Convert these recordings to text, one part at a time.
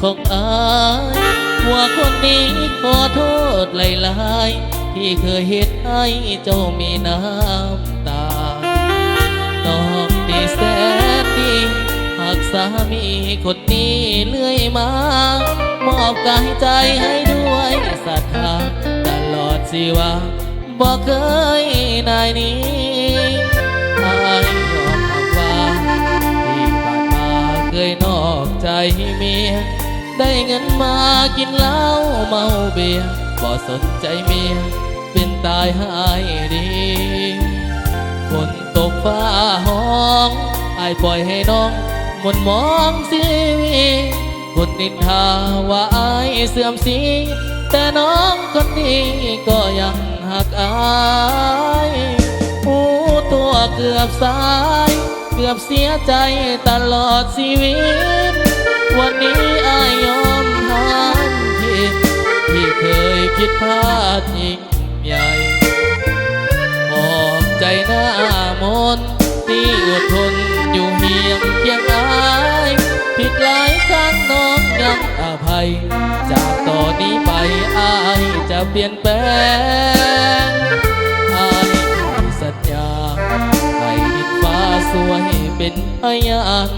ของอายว่าคนนี้ขอโทษหลายๆที่เคยเหตุให้เจ้ามีน้ำตาน้องที่แสนดีหากสามีคนนี้เลื่อยมามอบกายใจให้ด้วยศรัทธาตลอดชีวาบอกเคยนายนี้อายยอมรับว่าที่ผ่านมาเคยนอกใจเมียได้เงินมากินเหล้าเมาเบียร์บ่สนใจเมียเป็นตายหายดีฝนตกฟ้าห้องอายปล่อยให้น้องหมดมองชีวิตคนนินทาว่าอายเสื่อมสีแต่น้องคนนี้ก็ยังหักอายหูตัวเกือบสายเกือบเสียใจตลอดชีวิตวันนี้อายยอมทำผิดที่เคยคิดพลาดยิ่งใหญ่ขอบใจหน้ามนต์ที่อดทนอยู่เฮียงเคียงอายผิดหลายครั้งน้องยังอภัยจากต่อนนี้ไปอายจะเปลี่ยนแปลงอายสัญญาให้ดินฟ้าสวยเป็นพยาน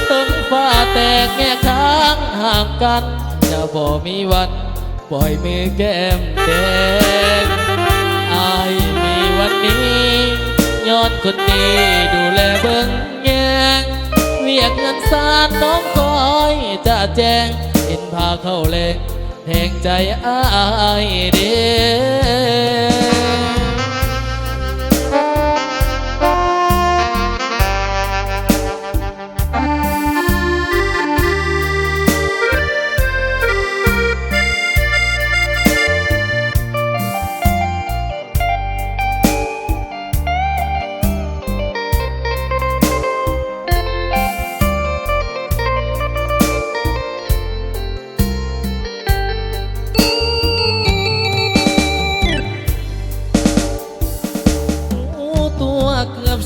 ต้นฟ้าแตกแง่ค้างห่างกันจะบ่มีวันปล่อยมือแก้มแดงอายมีวันนี้ย้อนคนดีดูแลเบิ่งแยงเรียกเงินสารน้องคอยจะแจ้งเห็นพาเข้าแรงแทงใจอายเด้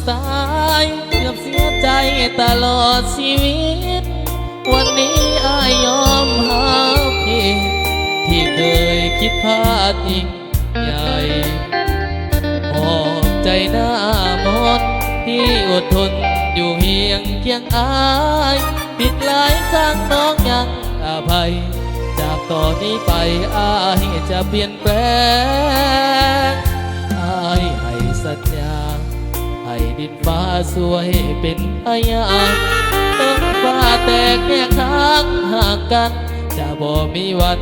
สายเกือบเสียใจตลอดชีวิตวันนี้อายยอมหาผิดที่เคยคิดพลาดยิ่งใหญ่ขอบใจหน้ามนต์ที่อดทนอยู่เฮียงเคียงอายผิดหลายครั้งน้องยังอภัยจากต่อนนี้ไปอายจะเปลี่ยนแปลงอายให้สัญญาให้ดินฟ้าสวยเป็นพยานต้นฟ้าแตกแยกทางห่างกันจะบ่มีวัน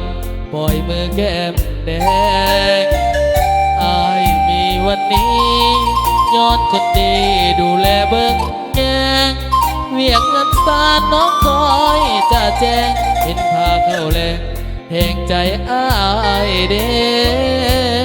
ปล่อยมือแก้มแดงอายมีวันนี้ย้อนคนดีดูแลเบิ่งแยงเวียกเงินสารน้องคอยจะแจ้งเห็นพาเข้าแรงแทงใจอายเด้